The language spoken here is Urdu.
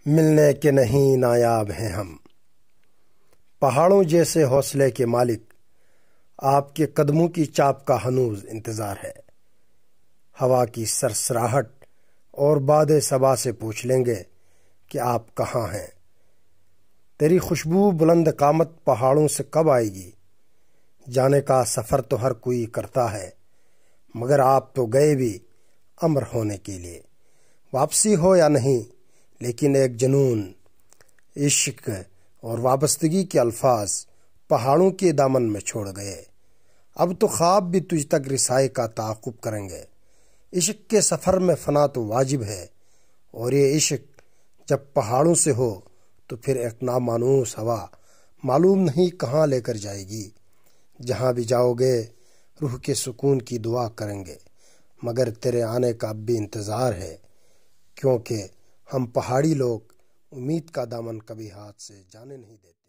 ملنے کے نہیں نایاب ہیں ہم، پہاڑوں جیسے حوصلے کے مالک، آپ کے قدموں کی چاپ کا ہنوز انتظار ہے۔ ہوا کی سرسراہٹ اور باد صبا سے پوچھ لیں گے کہ آپ کہاں ہیں۔ تیری خوشبو بلند قامت پہاڑوں سے کب آئے گی؟ جانے کا سفر تو ہر کوئی کرتا ہے، مگر آپ تو گئے بھی امر ہونے کے لیے۔ واپسی ہو یا نہیں، لیکن ایک جنون، عشق اور وابستگی کے الفاظ پہاڑوں کے دامن میں چھوڑ گئے۔ اب تو خواب بھی تجھ تک رسائی کا تعاقب کریں گے۔ عشق کے سفر میں فنا تو واجب ہے، اور یہ عشق جب پہاڑوں سے ہو تو پھر ایک نامانوس ہوا معلوم نہیں کہاں لے کر جائے گی۔ جہاں بھی جاؤ گے روح کے سکون کی دعا کریں گے، مگر تیرے آنے کا اب بھی انتظار ہے، کیونکہ ہم پہاڑی لوگ امید کا دامن کبھی ہاتھ سے جانے نہیں دیتے۔